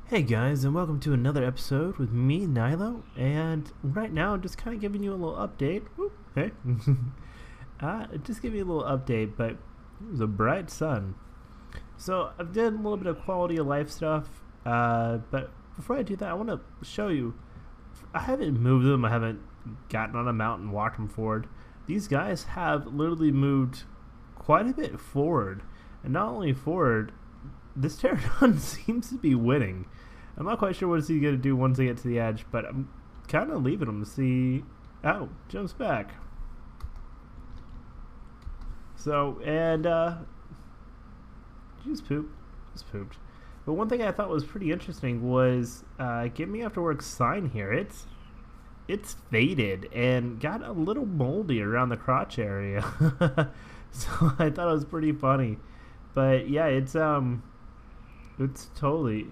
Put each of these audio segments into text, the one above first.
Hey guys, and welcome to another episode with me, Nylow. And right now, I'm just kind of giving you a little update. Whoop, hey, just giving you a little update. But it was a bright sun, so I've done a little bit of quality of life stuff. But before I do that, I want to show you. I haven't moved them. I haven't gotten on a mountain, walked them forward. These guys have literally moved quite a bit forward, and not only forward. This pterodon seems to be winning. I'm not quite sure what he's going to do once they get to the edge, but I'm kind of leaving him to see. Oh, jumps back. So, and, just pooped. Just pooped. But one thing I thought was pretty interesting was, Get Me After Work sign here. It's faded and got a little moldy around the crotch area. So I thought it was pretty funny. But yeah, it's totally,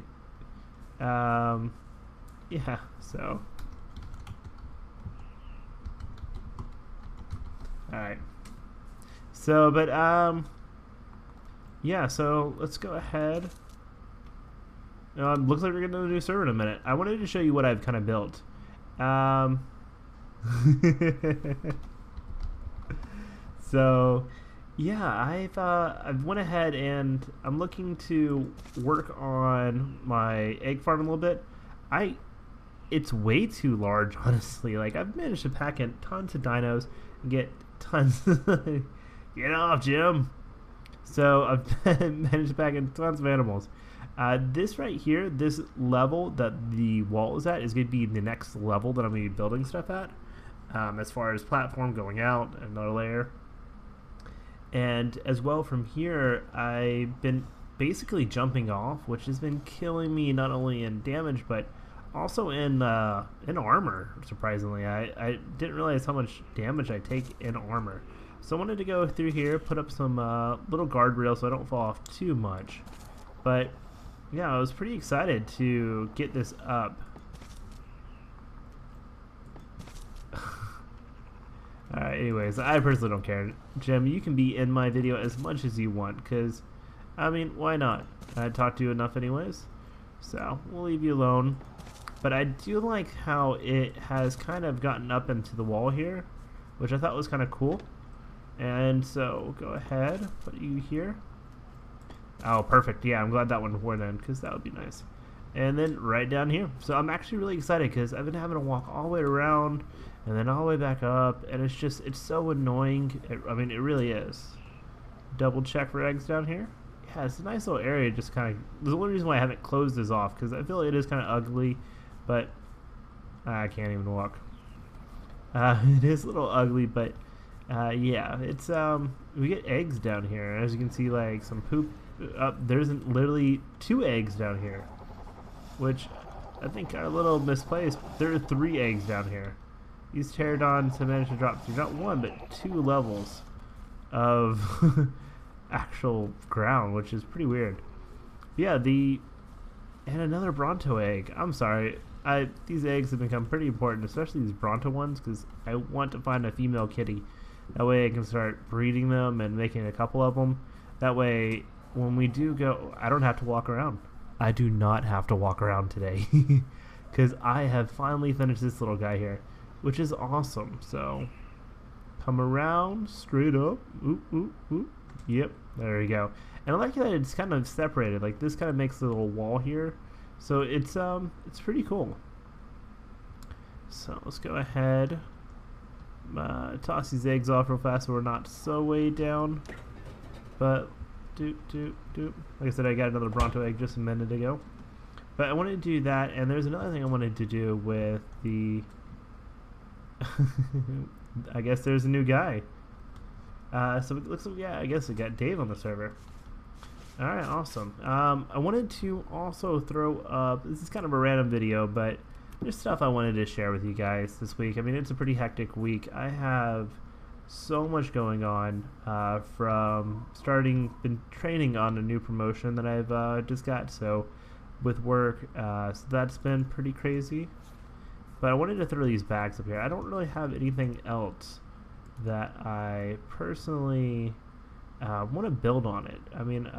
yeah, so, alright, so, but, yeah, so, let's go ahead, looks like we're getting to a new server in a minute. I wanted to show you what I've kind of built, so, yeah, I've went ahead and I'm looking to work on my egg farm a little bit. It's way too large, honestly. Like, I've managed to pack in tons of dinos and get tons. Get off, Jim. So I've managed to pack in tons of animals. This right here, this level that the wall is at, is going to be the next level that I'm going to be building stuff at. As far as platform going out, another layer. And as well from here, I've been basically jumping off, which has been killing me not only in damage, but also in armor, surprisingly. I didn't realize how much damage I take in armor. So I wanted to go through here, put up some little guardrails so I don't fall off too much. But yeah, I was pretty excited to get this up. Alright, anyways, I personally don't care. Jim, you can be in my video as much as you want, because, I mean, why not? I talked to you enough anyways, so we'll leave you alone. But I do like how it has kind of gotten up into the wall here, which I thought was kind of cool. And so, go ahead, put you here. Oh, perfect, yeah, I'm glad that one wore then, because that would be nice. And then right down here. So I'm actually really excited, because I've been having to walk all the way around, and then all the way back up, and it's so annoying. I mean, it really is. Double check for eggs down here. Yeah, it's a nice little area. Just kind of, the only reason why I haven't closed this off, because I feel like it is kind of ugly, but I can't even walk. It is a little ugly, but yeah, it's we get eggs down here. As you can see, like some poop. There's literally 2 eggs down here, which I think are a little misplaced. There are 3 eggs down here. These pterodons have managed to drop through not 1 but 2 levels of actual ground, which is pretty weird. Yeah, and another Bronto egg. I'm sorry, these eggs have become pretty important, especially these Bronto ones, because I want to find a female kitty. That way I can start breeding them and making a couple of them. That way, when we do go, I don't have to walk around. I do not have to walk around today, because I have finally finished this little guy here, which is awesome. So come around straight up. Oop, oop, oop. Yep, there we go. And I like that it's kind of separated. Like, this kind of makes a little wall here, so it's pretty cool. So let's go ahead, toss these eggs off real fast so we're not so way down. But doop. Like I said, I got another Bronto egg just a minute ago. But I wanted to do that, and there's another thing I wanted to do with the I guess there's a new guy. So it looks like, yeah, I guess we got Dave on the server. Alright, awesome. I wanted to also throw up, this is kind of a random video, but there's stuff I wanted to share with you guys this week. I mean, it's a pretty hectic week. I have so much going on, from been training on a new promotion that I've just got, so with work, so that's been pretty crazy. But I wanted to throw these bags up here. I don't really have anything else that I personally want to build on it. I mean,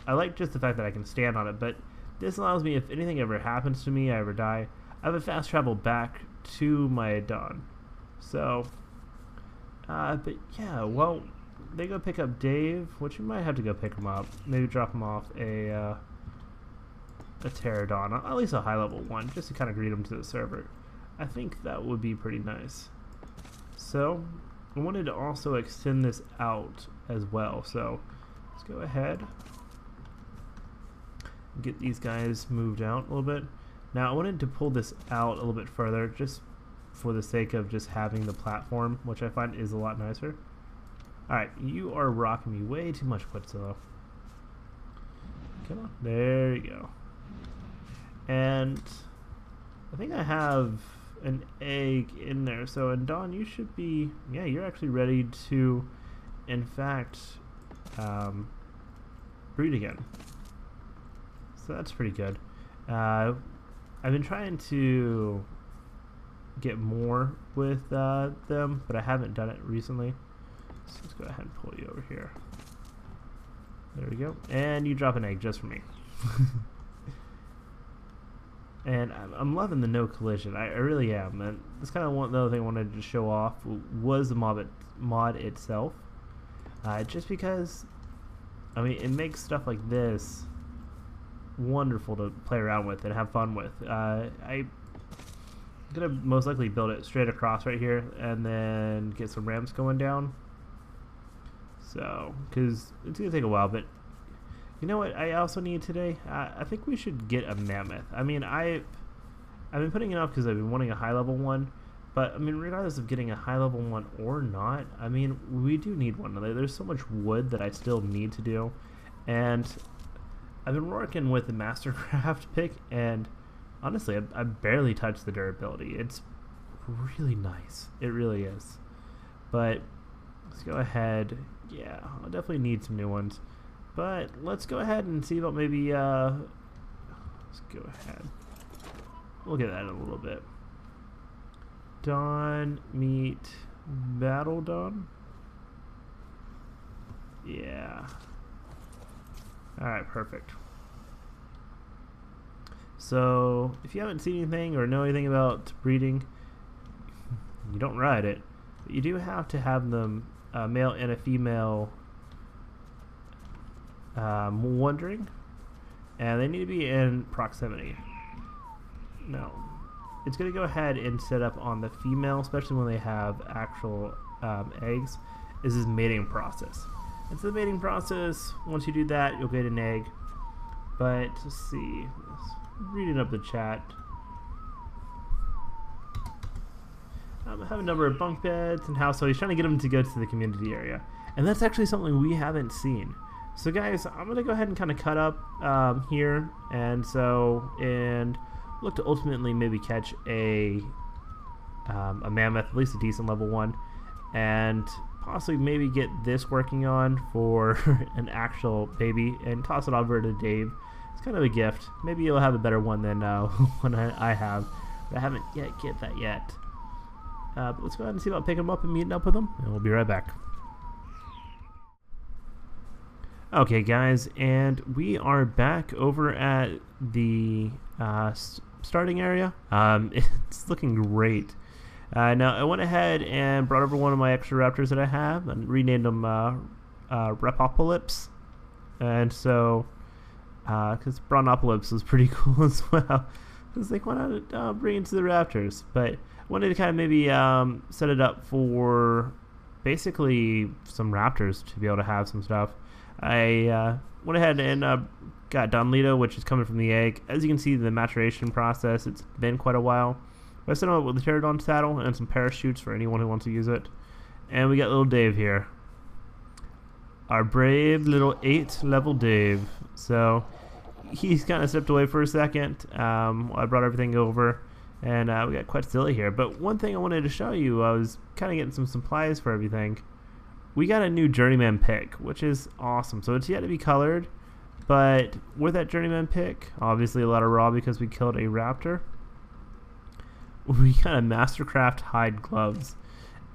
I like just the fact that I can stand on it, but this allows me, if anything ever happens to me, I ever die, I have a fast travel back to my dawn. So, but yeah, well, they go pick up Dave, which we might have to go pick him up. Maybe drop him off a pterodon, at least a high level one, just to kind of greet him to the server. I think that would be pretty nice. So, I wanted to also extend this out as well. So, let's go ahead and get these guys moved out a little bit. Now, I wanted to pull this out a little bit further, just for the sake of just having the platform, which I find is a lot nicer. Alright, you are rocking me way too much, Quetzilla. Come on, there you go. And I think I have an egg in there. So, and Dawn, you should be, yeah, you're actually ready to, in fact, breed again. So that's pretty good. I've been trying to get more with them, but I haven't done it recently. So let's go ahead and pull you over here. There we go. And you drop an egg just for me. And I'm loving the no collision. I really am. And that's kind of the other thing I wanted to show off was the mod itself. Just because, I mean, it makes stuff like this wonderful to play around with and have fun with. I'm gonna most likely build it straight across right here and then get some ramps going down. So, because it's gonna take a while, but you know what I also need today? I think we should get a mammoth. I mean, I've been putting it off because I've been wanting a high level one, but I mean, regardless of getting a high level one or not, I mean, we do need one. There's so much wood that I still need to do, and I've been working with the Mastercraft pick, and honestly, I barely touched the durability. It's really nice. It really is. But let's go ahead. Yeah, I'll definitely need some new ones. But let's go ahead and see about maybe, let's go ahead. We'll get that in a little bit. Dawn meet Battle Dawn. Yeah. Alright, perfect. So, if you haven't seen anything or know anything about breeding, you don't ride it. But you do have to have them, a male and a female, wandering, and they need to be in proximity. No, it's going to go ahead and set up on the female, especially when they have actual eggs, is this mating process. It's the mating process. Once you do that, you'll get an egg. But let's see, reading up the chat. I have a number of bunk beds and house, so he's trying to get them to go to the community area, and that's actually something we haven't seen. So guys, I'm gonna go ahead and kind of cut up here, and look to ultimately maybe catch a mammoth, at least a decent level one, and possibly maybe get this working on for an actual baby and toss it over to Dave. It's kind of a gift. Maybe you'll have a better one than one I have, but I haven't yet get that yet. But let's go ahead and see about picking them up and meeting up with them, and we'll be right back. Okay guys, and we are back over at the starting area. It's looking great. Now I went ahead and brought over one of my extra raptors that I have and renamed them Repopolyps, and so because Brontopolyps was pretty cool as well. I was like, why not bring it to the raptors? But I wanted to kind of maybe set it up for basically some raptors to be able to have some stuff. I went ahead and got Nylow, which is coming from the egg. As you can see, the maturation process, it's been quite a while. But I set him up with a pterodon saddle and some parachutes for anyone who wants to use it. And we got little Dave here. Our brave little 8-level Dave. So he's kind of stepped away for a second. I brought everything over, and we got Quetzilla here. But one thing I wanted to show you, I was kind of getting some supplies for everything. We got a new journeyman pick, which is awesome. So it's yet to be colored, but with that journeyman pick, obviously a lot of raw because we killed a raptor, we got a Mastercraft hide gloves.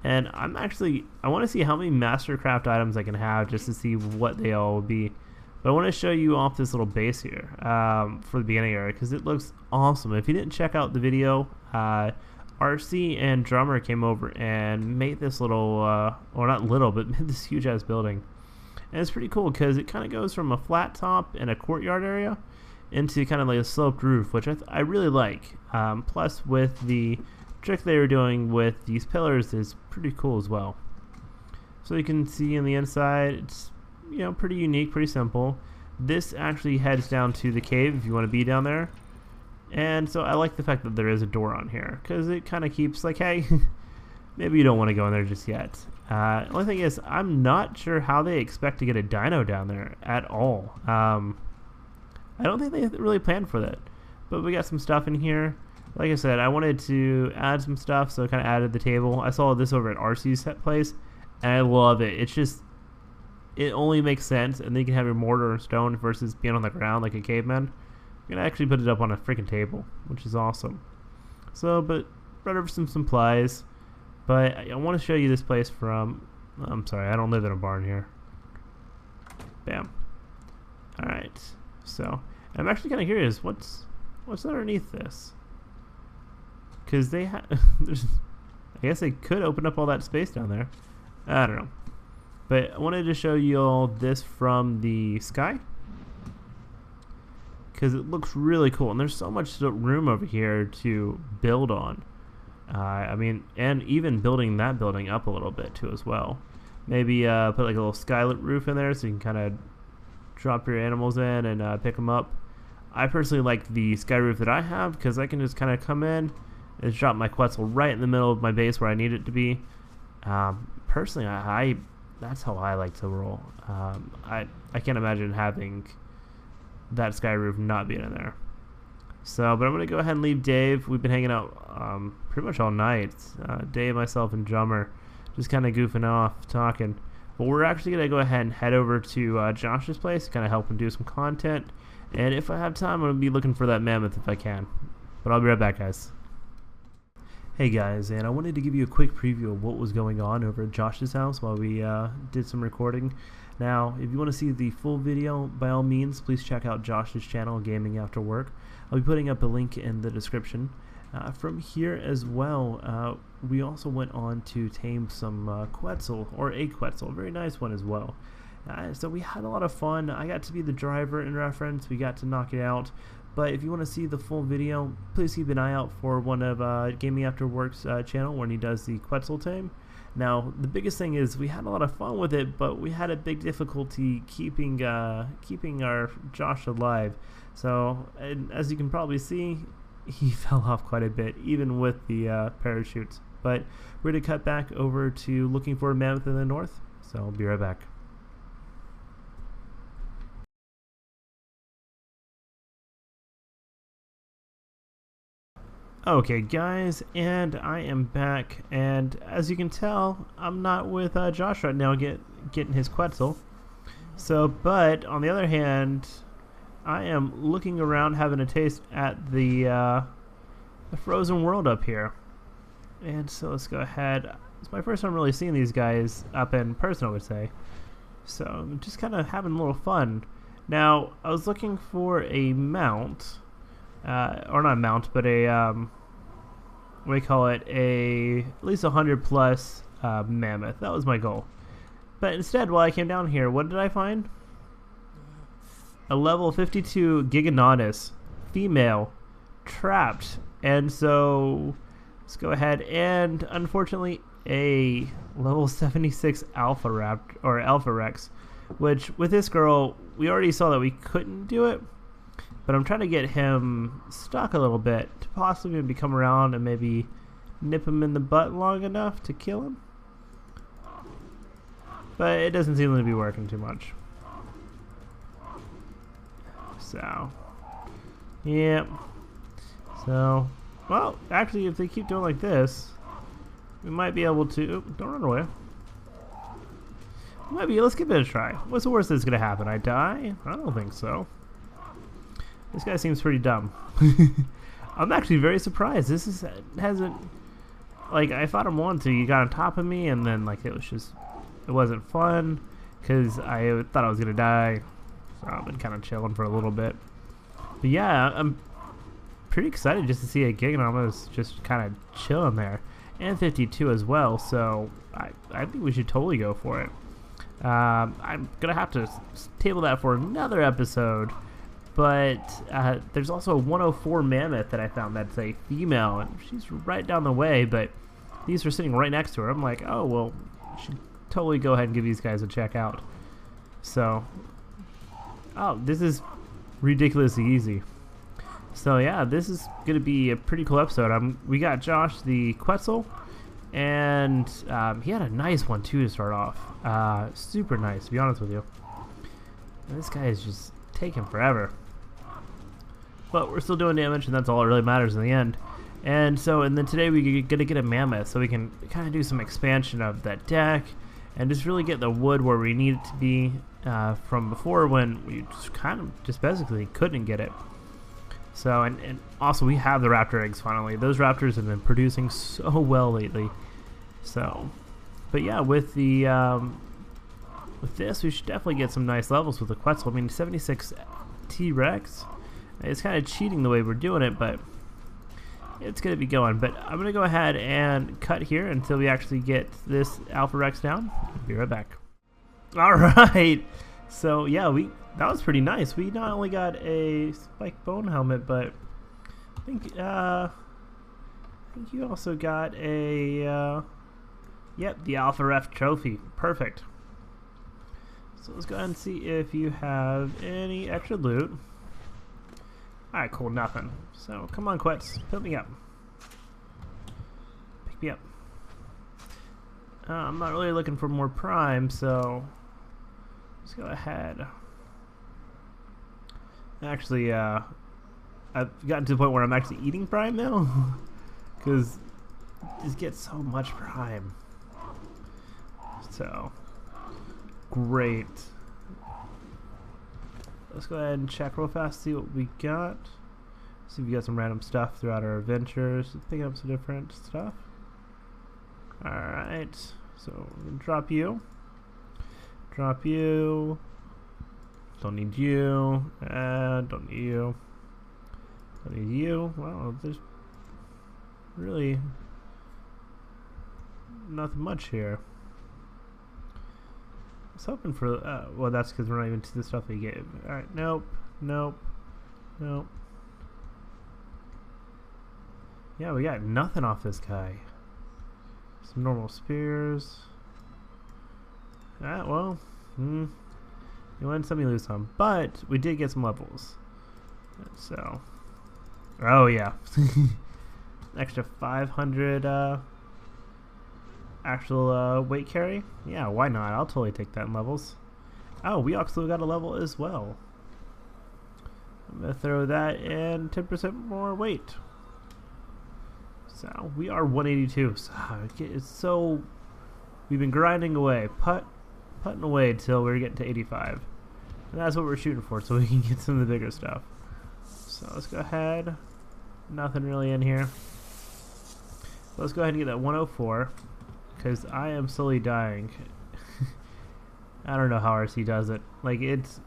And I want to see how many Mastercraft items I can have just to see what they all will be. But I want to show you off this little base here for the beginning area because it looks awesome. If you didn't check out the video, RC and Drummer came over and made this little, or not little, but made this huge ass building. And it's pretty cool because it kind of goes from a flat top and a courtyard area into kind of like a sloped roof, which I really like. Plus with the trick they were doing with these pillars is pretty cool as well. So you can see on the inside, it's, you know, pretty unique, pretty simple. This actually heads down to the cave if you want to be down there. And so I like the fact that there is a door on here because it kind of keeps like, hey, maybe you don't want to go in there just yet. Only thing is, I'm not sure how they expect to get a dino down there at all. I don't think they really planned for that. But we got some stuff in here. Like I said, I wanted to add some stuff, so I kind of added the table. I saw this over at RC's set place, and I love it. It's just, it only makes sense, and then you can have your mortar and stone versus being on the ground like a caveman. You can actually put it up on a freaking table, which is awesome. So, but brought over some supplies. But I want to show you this place from, I'm sorry, I don't live in a barn here. Bam. Alright, so, I'm actually kind of curious, what's underneath this? Because they have, I guess they could open up all that space down there. I don't know. But I wanted to show you all this from the sky. Because it looks really cool, and there's so much room over here to build on. I mean, and even building that building up a little bit too as well. Maybe put like a little skylit roof in there so you can kind of drop your animals in and pick them up. I personally like the sky roof that I have because I can just kind of come in and drop my Quetzal right in the middle of my base where I need it to be. Personally, that's how I like to roll. I can't imagine having that sky roof not being in there. So, but I'm going to go ahead and leave Dave. We've been hanging out pretty much all night. Dave, myself, and Drummer just kind of goofing off, talking. But we're actually going to go ahead and head over to Josh's place to kind of help him do some content. And if I have time, I'm going to be looking for that mammoth if I can. But I'll be right back, guys. Hey guys, and I wanted to give you a quick preview of what was going on over at Josh's house while we did some recording. Now, if you want to see the full video, by all means, please check out Josh's channel, Gaming After Work. I'll be putting up a link in the description. From here as well, we also went on to tame some Quetzal, or a Quetzal, a very nice one as well. So we had a lot of fun. I got to be the driver in reference. We got to knock it out. But if you want to see the full video, please keep an eye out for one of Gaming After Work's channel when he does the Quetzal tame. Now, the biggest thing is we had a lot of fun with it, but we had a big difficulty keeping our Josh alive. So, and as you can probably see, he fell off quite a bit, even with the parachutes. But we're going to cut back over to looking for a mammoth in the north, so I'll be right back. Okay guys, and I am back, and as you can tell, I'm not with Josh right now getting his Quetzal. So, but on the other hand, I am looking around having a taste at the frozen world up here. And so let's go ahead. It's my first time really seeing these guys up in person, I would say. So I'm just kind of having a little fun. Now, I was looking for a mount. Or not a mount, but a what do you call it? At least 100 plus mammoth. That was my goal. But instead, while I came down here, what did I find? A level 52 Giganotus female trapped. And so let's go ahead and unfortunately a level 76 Alpha Rex, which with this girl we already saw that we couldn't do it. But I'm trying to get him stuck a little bit to possibly maybe come around and maybe nip him in the butt long enough to kill him. But it doesn't seem to be working too much. So, yeah. So, well, actually, if they keep doing like this, we might be able to... Don't run away. Maybe, let's give it a try. What's the worst that's going to happen? I die? I don't think so. This guy seems pretty dumb. I'm actually very surprised. This hasn't... Like, I fought him once, so he got on top of me, and then, like, it wasn't fun, because I thought I was going to die. So I've been kind of chilling for a little bit. But yeah, I'm pretty excited just to see a Giganomos just kind of chilling there. And 52 as well, so I think we should totally go for it. I'm going to have to table that for another episode. But there's also a 104 Mammoth that I found that's a female, and she's right down the way, but these are sitting right next to her. I'm like, oh, well, I should totally go ahead and give these guys a check out. So, oh, this is ridiculously easy. So yeah, this is going to be a pretty cool episode. We got Josh the Quetzal, and he had a nice one too to start off. Super nice, to be honest with you. And this guy is just taking forever. But we're still doing damage, and that's all that really matters in the end. And then today we're going to get a Mammoth, so we can kind of do some expansion of that deck, and just really get the wood where we need it to be from before, when we just basically couldn't get it. So, and also we have the raptor eggs finally. Those raptors have been producing so well lately. So, but yeah, with this, we should definitely get some nice levels with the Quetzal. I mean, 76 T-Rex. It's kind of cheating the way we're doing it, but it's going to be going. But I'm going to go ahead and cut here until we actually get this Alpha Rex down. Be right back. All right. So yeah, that was pretty nice. We not only got a spike bone helmet, but I think you also got a yep, the Alpha Ref trophy. Perfect. So let's go ahead and see if you have any extra loot. Alright, cool, nothing. So come on, Quetz, pick me up. Pick me up. I'm not really looking for more prime, so let's go ahead. Actually, I've gotten to the point where I'm actually eating prime now, because just get so much prime. So great. Let's go ahead and check real fast, see what we got. See if we got some random stuff throughout our adventures. Picking up some different stuff. Alright, so I'm gonna drop you. Drop you. Don't need you. Don't need you. Don't need you. Well, there's really nothing much here. I was hoping for, well, that's because we're not even to the stuff we gave. Alright, nope, nope, nope. Yeah, we got nothing off this guy. Some normal spears. Alright, well, you win some, you lose some. But we did get some levels. So, oh yeah. Extra 500, actual weight carry? Yeah, why not? I'll totally take that in levels. Oh, we also got a level as well. I'm going to throw that in 10% more weight. So we are 182. So we've been grinding away, putting away until we're getting to 85. And that's what we're shooting for, so we can get some of the bigger stuff. So let's go ahead. Nothing really in here. So let's go ahead and get that 104. Because I am slowly dying. I don't know how RC does it. Like, it's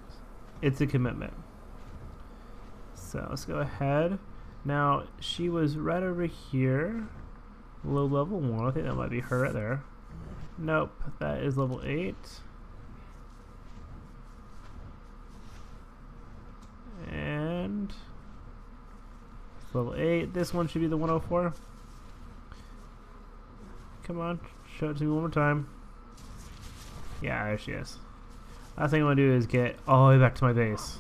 a commitment. So let's go ahead. Now, she was right over here. Low level 1. I think that might be her right there. Nope, that is level 8. And it's level 8. This one should be the 104. Come on, show it to me one more time. Yeah, there she is. Last thing I want to do is get all the way back to my base.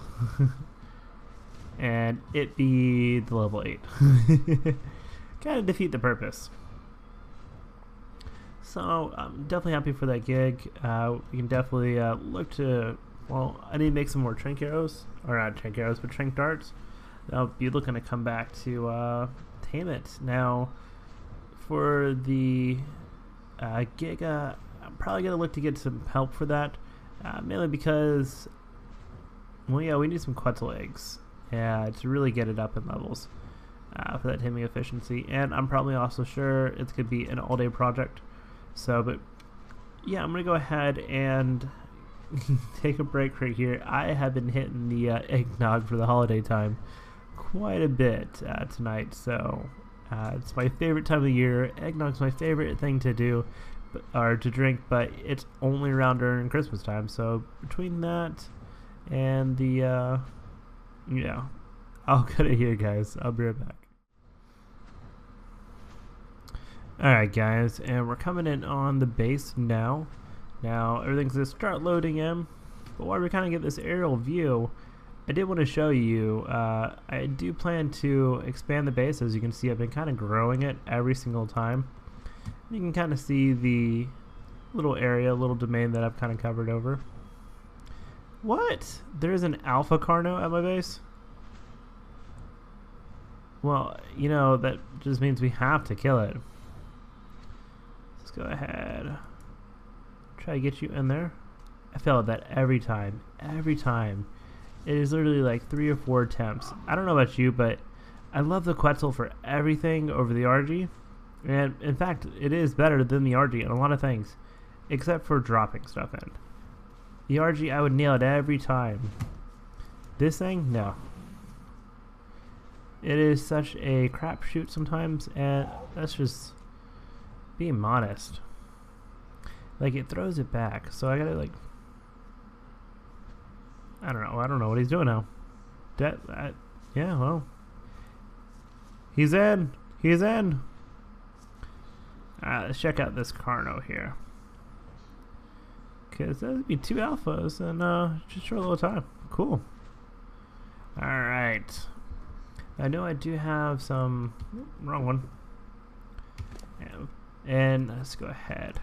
And it be the level 8. Kind of defeat the purpose. So, I'm definitely happy for that gig. We can definitely look to, well, I need to make some more trank arrows. Or not trank arrows, but trank darts. I'll be looking to come back to tame it. Now, for the Giga, I'm probably going to look to get some help for that. Mainly because, well, yeah, we need some Quetzal eggs. Yeah, to really get it up in levels for that taming efficiency. And I'm probably also sure it's going to be an all-day project. So, but yeah, I'm going to go ahead and take a break right here. I have been hitting the eggnog for the holiday time quite a bit tonight, so it's my favorite time of the year. Eggnog's my favorite thing to do, or to drink, but it's only around during Christmas time. So between that and the yeah, I'll cut it here, guys. I'll be right back. Alright, guys, and we're coming in on the base now. Now everything's gonna start loading in, but while we kind of get this aerial view, I did want to show you, I do plan to expand the base. As you can see, I've been kind of growing it every single time. You can kind of see the little area, little domain that I've kind of covered over. What? There's an alpha carno at my base? Well, you know, that just means we have to kill it. Let's go ahead. Try to get you in there. I fail at that every time. Every time. It is literally like 3 or 4 attempts. I don't know about you, but I love the Quetzal for everything over the RG. And in fact, it is better than the RG in a lot of things, except for dropping stuff in. The RG, I would nail it every time. This thing, no. It is such a crapshoot sometimes, and that's just being modest. Like, it throws it back, so I gotta, like, I don't know what he's doing now. Yeah, well, he's in. Let's check out this Carno here, because that would be 2 alphas and just for a little time. Cool. All right. I know I do have some. Wrong one. And let's go ahead.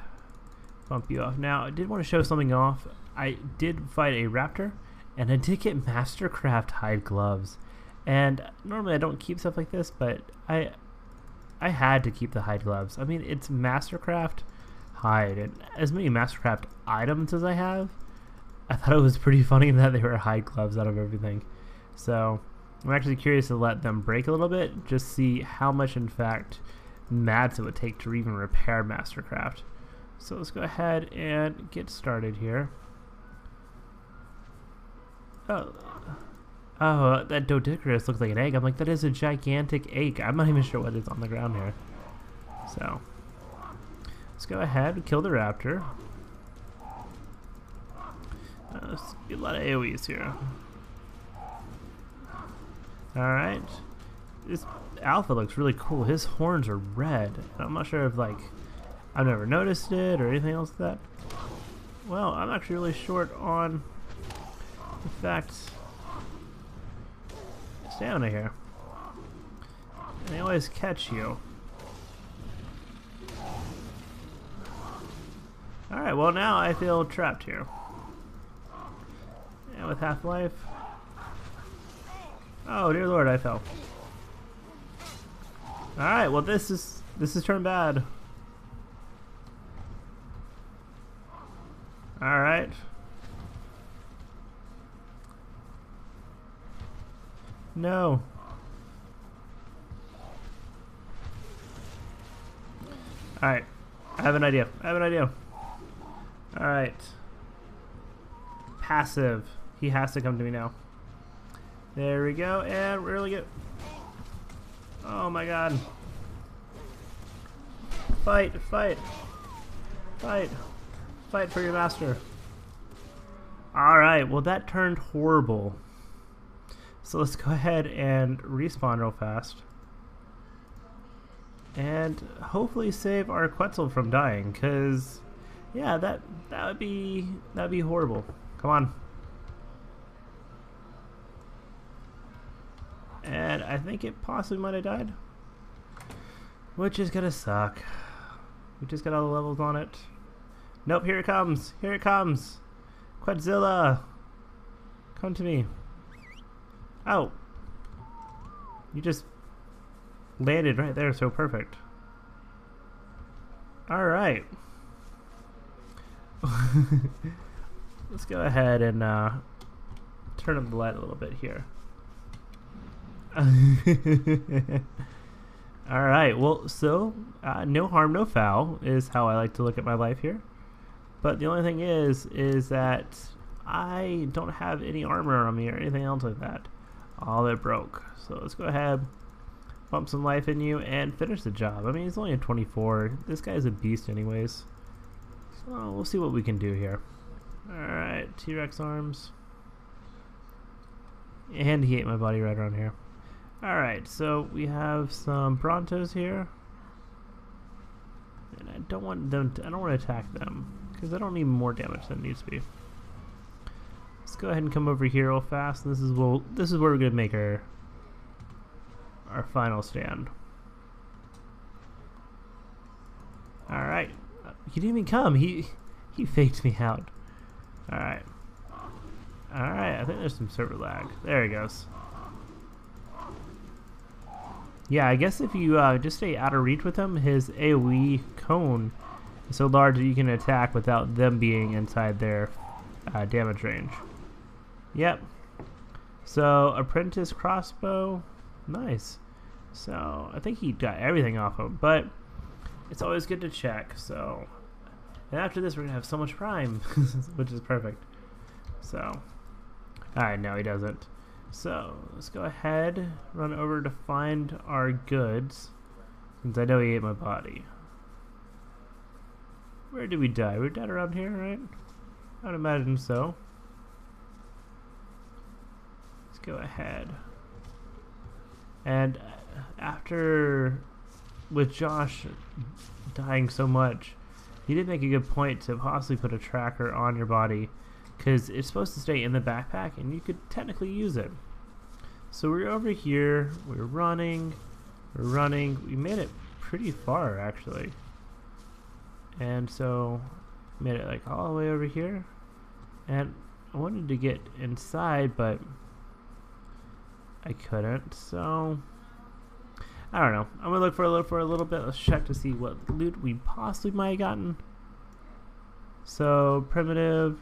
Bump you off. Now, I did want to show something off. I did fight a raptor, and I did get Mastercraft hide gloves. And normally I don't keep stuff like this, but I had to keep the hide gloves. I mean, it's Mastercraft hide, and as many Mastercraft items as I have, I thought it was pretty funny that they were hide gloves out of everything. So I'm actually curious to let them break a little bit, just see how much, in fact, mats it would take to even repair Mastercraft. So let's go ahead and get started here. Oh, that Doedicurus looks like an egg. I'm like, that is a gigantic egg. I'm not even sure what is on the ground here. So let's go ahead and kill the raptor. Let's get a lot of AoEs here. Alright. This alpha looks really cool. His horns are red. I'm not sure if, like, I've never noticed it or anything else like that. Well, I'm actually really short on the fact stamina here. And they always catch you. Alright, well now I feel trapped here. And with Half-Life. Oh dear lord, I fell. Alright, well this is turned bad. Alright. No. Alright. I have an idea. Alright. Passive. He has to come to me now. There we go, and we're really good. Oh my god. Fight for your master. Alright, well that turned horrible. So let's go ahead and respawn real fast. And hopefully save our Quetzal from dying, cause yeah, that'd be horrible. Come on. And I think it possibly might have died, which is gonna suck. We just got all the levels on it. Nope, here it comes. Quetzilla, come to me. Oh, you just landed right there, so perfect. All right. Let's go ahead and turn up the light a little bit here. Alright, well, so no harm, no foul is how I like to look at my life here. But the only thing is that I don't have any armor on me or anything else like that. All it broke. So let's go ahead, pump some life in you, and finish the job. I mean, he's only a 24. This guy's a beast anyways. So we'll see what we can do here. Alright, T-Rex arms. And he ate my body right around here. Alright, so we have some Brontos here. And I don't want them to, I don't want to attack them, because I don't need more damage than it needs to be. Let's go ahead and come over here real fast. This is where we're gonna make our final stand. Alright. He didn't even come. He faked me out. Alright. Alright, I think there's some server lag. There he goes. Yeah, I guess if you just stay out of reach with him, his AoE cone is so large that you can attack without them being inside their damage range. Yep. So, apprentice crossbow. Nice. So, I think he got everything off him, but it's always good to check. So, and after this, we're going to have so much prime, which is perfect. So, alright, no, he doesn't. So, let's go ahead, run over to find our goods, since I know he ate my body. Where did we die? We died around here, right? I would imagine so. Let's go ahead. And after, with Josh dying so much, he did make a good point to possibly put a tracker on your body, because it's supposed to stay in the backpack and you could technically use it. So we're over here, we're running, we made it pretty far actually. And so made it like all the way over here, and I wanted to get inside but I couldn't, so I don't know. I'm gonna look for a little bit. Let's check to see what loot we possibly might have gotten. So primitive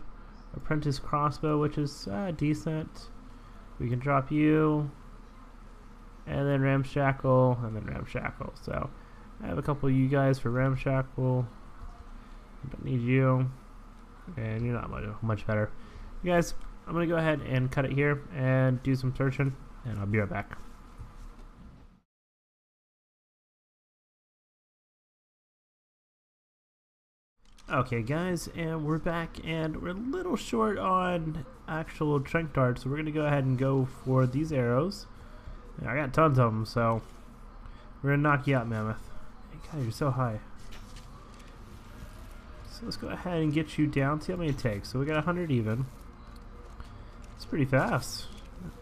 apprentice crossbow, which is decent. We can drop you, and then ramshackle, and then ramshackle. So I have a couple of you guys for ramshackle. Don't need you, and you're not much better. You guys, I'm gonna go ahead and cut it here and do some searching, and I'll be right back. Okay guys, and we're back, and we're a little short on actual strength darts, so we're going to go ahead and go for these arrows. And I got tons of them, so we're going to knock you out, Mammoth. Hey, God, you're so high. So let's go ahead and get you down, see how many it takes. So we got 100 even. It's pretty fast.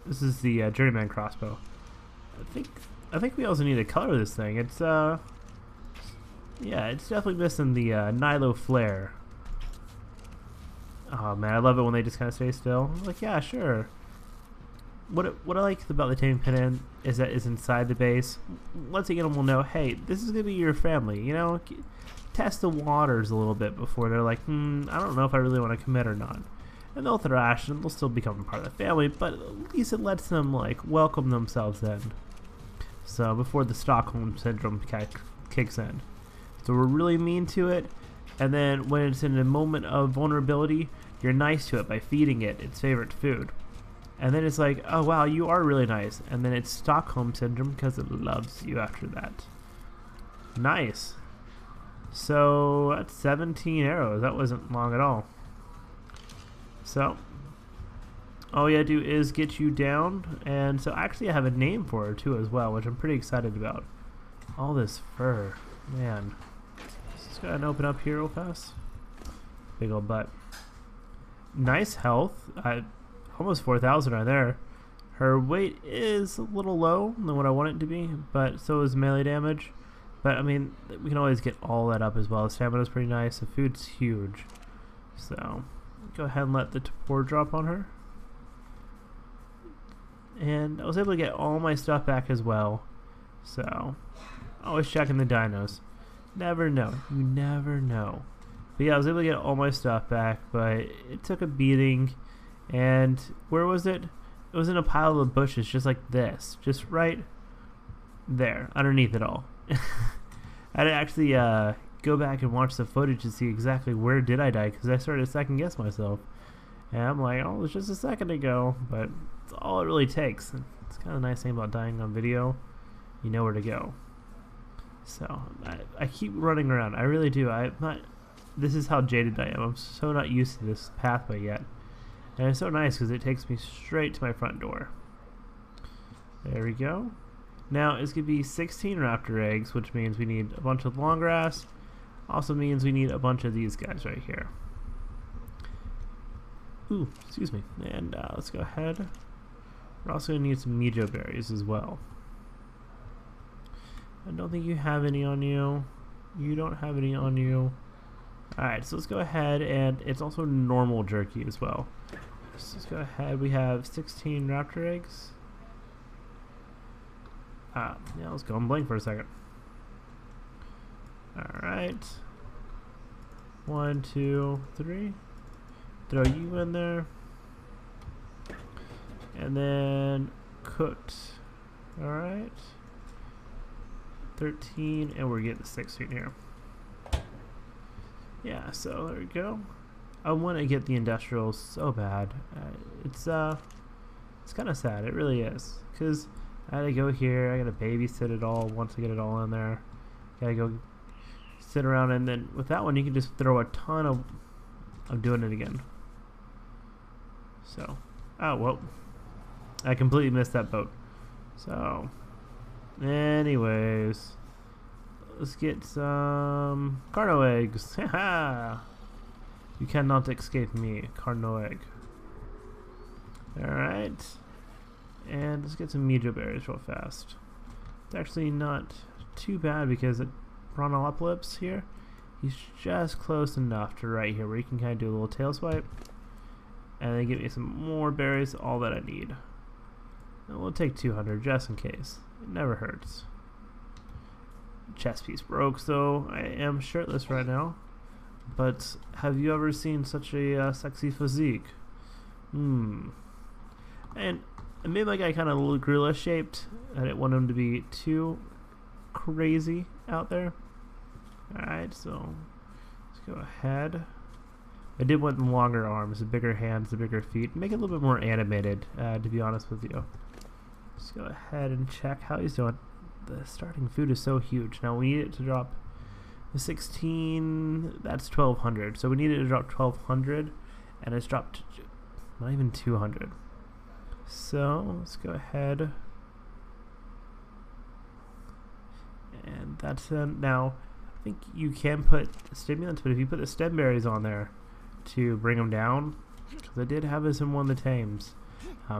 This is the Journeyman crossbow. I think we also need to color this thing. It's yeah, it's definitely missing the Nylow flare. Oh man, I love it when they just kind of stay still. I'm like, yeah, sure. What I like about the Taming pin is that it's inside the base. Once again, we'll know, hey, this is gonna be your family. You know, test the waters a little bit before they're like, I don't know if I really want to commit or not. And they'll thrash and they'll still become part of the family, but at least it lets them like welcome themselves in. So before the Stockholm syndrome kicks in. So we're really mean to it, and then when it's in a moment of vulnerability, you're nice to it by feeding it its favorite food. And then it's like, oh wow, you are really nice. And then it's Stockholm syndrome because it loves you after that. Nice. So that's 17 arrows. That wasn't long at all. So all we gotta do is get you down, and so actually I have a name for her too as well, which I'm pretty excited about. All this fur, man. Let's go ahead and open up here real fast. Big old butt. Nice health. Almost 4,000 right there. Her weight is a little low than what I want it to be, but so is melee damage. But I mean, we can always get all that up as well. Stamina's pretty nice. The food's huge. So go ahead and let the Tor drop on her. And I was able to get all my stuff back as well. So always checking the dinos. Never know. You never know. But yeah, I was able to get all my stuff back, but it took a beating. And where was it? It was in a pile of bushes just like this. Just right there, underneath it all. I had to actually go back and watch the footage to see exactly where did I die, because I started to second guess myself. And I'm like, oh, it was just a second ago, but it's all it really takes. It's kind of a nice thing about dying on video. You know where to go. So I keep running around. I really do. I'm not. This is how jaded I am. I'm so not used to this pathway yet, and it's so nice because it takes me straight to my front door. There we go. Now it's gonna be 16 raptor eggs, which means we need a bunch of long grass. Also means we need a bunch of these guys right here. Ooh, excuse me. And let's go ahead. We're also gonna need some mijo berries as well. I don't think you have any on you. You don't have any on you. Alright, so let's go ahead, and it's also normal jerky as well. So let's go ahead. We have 16 raptor eggs. Yeah, let's go and blink for a second. Alright. 1, 2, 3. Throw you in there. And then cooked. Alright. 13, and we're getting 16 here. Yeah, so there we go. I want to get the industrial so bad. It's kind of sad. It really is, because I gotta go here. I gotta babysit it all once I get it all in there. Gotta go sit around, and then with that one, you can just throw a ton of doing it again. So, oh well, I completely missed that boat. So, anyways. Let's get some carno eggs. Haha! You cannot escape me, carno egg. Alright. And let's get some mijo berries real fast. It's actually not too bad because Brontopolis here, he's just close enough to right here where you can kind of do a little tail swipe. And then give me some more berries, all that I need. And we'll take 200 just in case. It never hurts. Chest piece broke, so I am shirtless right now. But have you ever seen such a sexy physique? And I made my guy kind of a little gorilla shaped. I didn't want him to be too crazy out there. Alright, so let's go ahead. I did want the longer arms, the bigger hands, the bigger feet. Make it a little bit more animated, to be honest with you. Let's go ahead and check how he's doing. The starting food is so huge. Now we need it to drop the 16, that's 1200. So we need it to drop 1200, and it's dropped not even 200. So let's go ahead. And that's now, I think you can put stimulants, but if you put the stem berries on there to bring them down, because I did have this in one of the tames.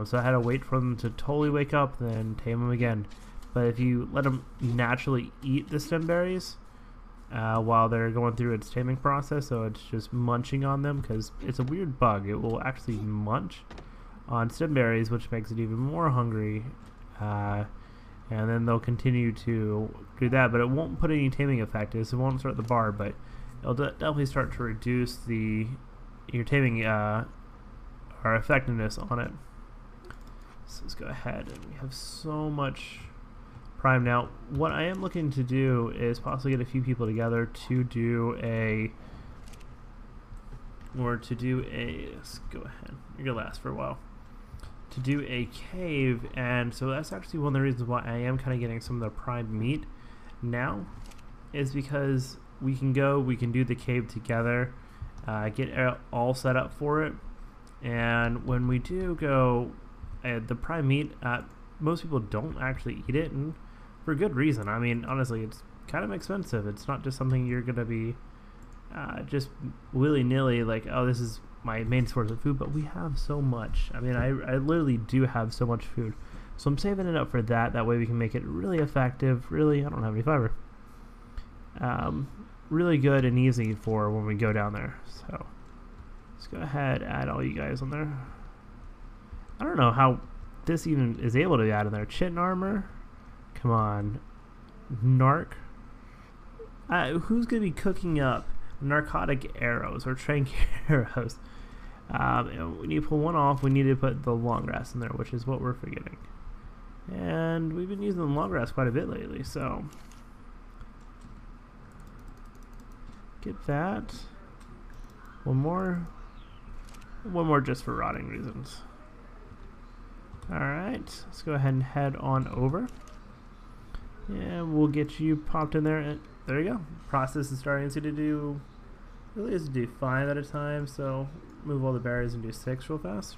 So I had to wait for them to totally wake up, then tame them again. But if you let them naturally eat the stem berries while they're going through its taming process, so it's just munching on them, because it's a weird bug. It will actually munch on stem berries, which makes it even more hungry. And then they'll continue to do that, but it won't put any taming effect. It won't start the bar, but it'll definitely start to reduce your taming our effectiveness on it. So let's go ahead, and we have so much prime now. What I am looking to do is possibly get a few people together to do let's go ahead, you're gonna last for a while, to do a cave. And so that's actually one of the reasons why I am kind of getting some of the prime meat now, is because we can do the cave together, get it all set up for it, and when we do go the prime meat, most people don't actually eat it, and for good reason. I mean, honestly, it's kind of expensive. It's not just something you're gonna be just willy-nilly like, oh, this is my main source of food, but we have so much. I mean, I literally do have so much food, so I'm saving it up for that way we can make it really effective. Really, I don't have any fiber. Really good and easy for when we go down there. So let's go ahead, add all you guys on there. I don't know how this even is able to be added in there. Chitin armor, come on. Narc, who's gonna be cooking up narcotic arrows or trank arrows? We need to pull one off. We need to put the long grass in there, which is what we're forgetting. And we've been using the long grass quite a bit lately, so get that. One more. One more just for rotting reasons. Alright, let's go ahead and head on over. And we'll get you popped in there. And there you go. Process is starting to do, really is to do 5 at a time, so move all the berries and do 6 real fast.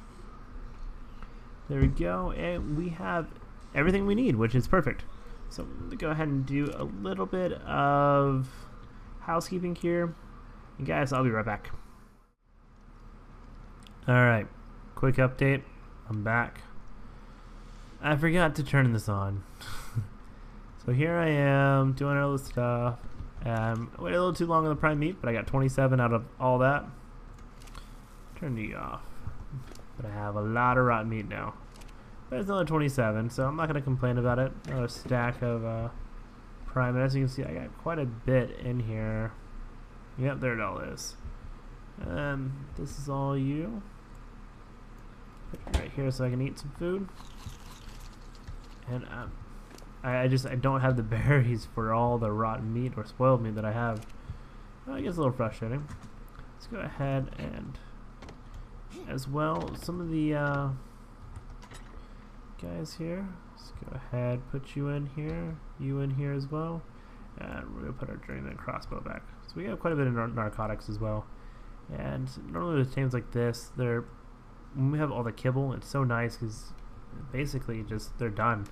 There we go, and we have everything we need, which is perfect. So I'm going to go ahead and do a little bit of housekeeping here. And guys, I'll be right back. Alright, quick update. I'm back. I forgot to turn this on. So here I am doing all this stuff. I waited a little too long on the prime meat, but I got 27 out of all that. Turn the off. But I have a lot of rotten meat now. But it's another 27, so I'm not going to complain about it. Another stack of prime. And as you can see, I got quite a bit in here. Yep, there it all is. And this is all you. Put it right here so I can eat some food. And I don't have the berries for all the rotten meat or spoiled meat that I have. Well, I guess a little frustrating. Let's go ahead and, as well, some of the guys here. Let's go ahead, put you in here as well. And we're gonna put our journeyman crossbow back. So we have quite a bit of narcotics as well. And normally with tames like this, when we have all the kibble, it's so nice because basically just they're done.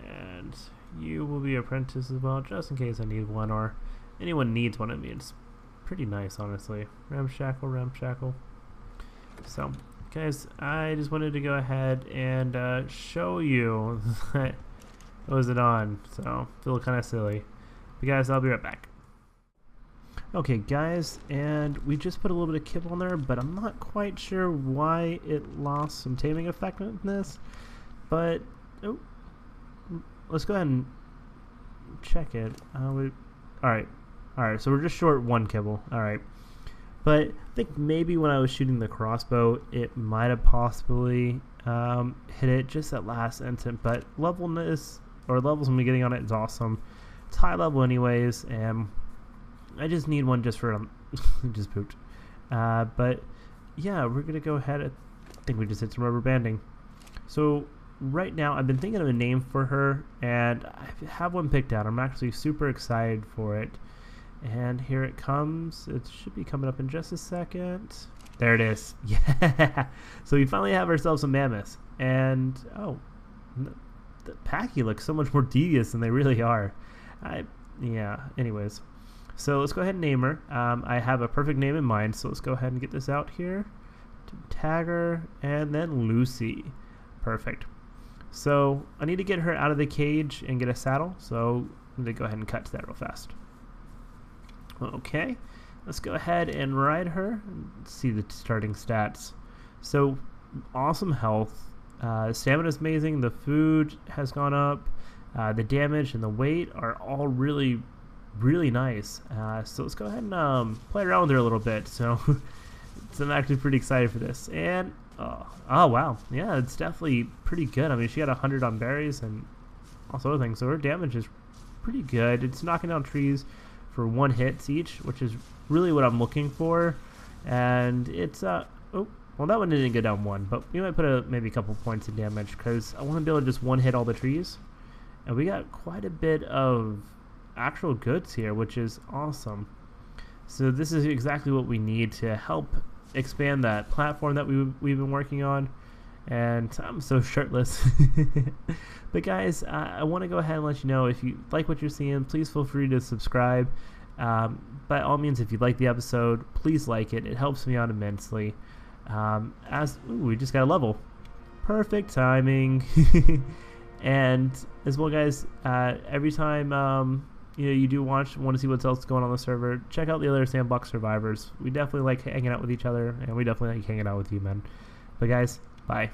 And you will be apprentice as well, just in case I need one or anyone needs one of me. It's pretty nice, honestly. Ramshackle. So, guys, I just wanted to go ahead and show you that I wasn't on, so feel kind of silly. But guys, I'll be right back. Okay, guys, and we just put a little bit of kibble on there, but I'm not quite sure why it lost some taming effectiveness. But let's go ahead and check it. Alright, so we're just short 1 kibble. Alright. But I think maybe when I was shooting the crossbow, it might have possibly hit it just at last instant. But levels when we're getting on it is awesome. It's high level anyways, and I just need one just for just pooped. But yeah, we're gonna go ahead. I think we just hit some rubber banding. So right now, I've been thinking of a name for her, and I have one picked out. I'm actually super excited for it. And here it comes. It should be coming up in just a second. There it is. Yeah. So we finally have ourselves a mammoth. And oh, the packy looks so much more devious than they really are. Yeah. Anyways, so let's go ahead and name her. I have a perfect name in mind. So let's go ahead and get this out here. Tag her, and then Lucy. Perfect. So I need to get her out of the cage and get a saddle. So I'm gonna go ahead and cut to that real fast. Okay, let's go ahead and ride her and see the starting stats. So awesome health, stamina is amazing, the food has gone up, the damage and the weight are all really nice. So let's go ahead and play around with her a little bit. So I'm actually pretty excited for this. And oh wow, yeah, it's definitely pretty good. I mean, she got 100 on berries and all sorts of things, so her damage is pretty good. It's knocking down trees for 1 hit each, which is really what I'm looking for. And it's oh well, that one didn't go down 1, but we might put maybe a couple points in damage because I want to be able to just 1 hit all the trees. And we got quite a bit of actual goods here, which is awesome. So this is exactly what we need to help expand that platform that we've been working on. And I'm so shirtless. But guys, I want to go ahead and let you know, if you like what you're seeing, please feel free to subscribe. By all means, if you like the episode, please like it. It helps me out immensely. We just got a level. Perfect timing. And as well, guys, every time you do want to see what else is going on the server, check out the other Sandbox Survivors. We definitely like hanging out with each other, and we definitely like hanging out with you, man. But guys, bye.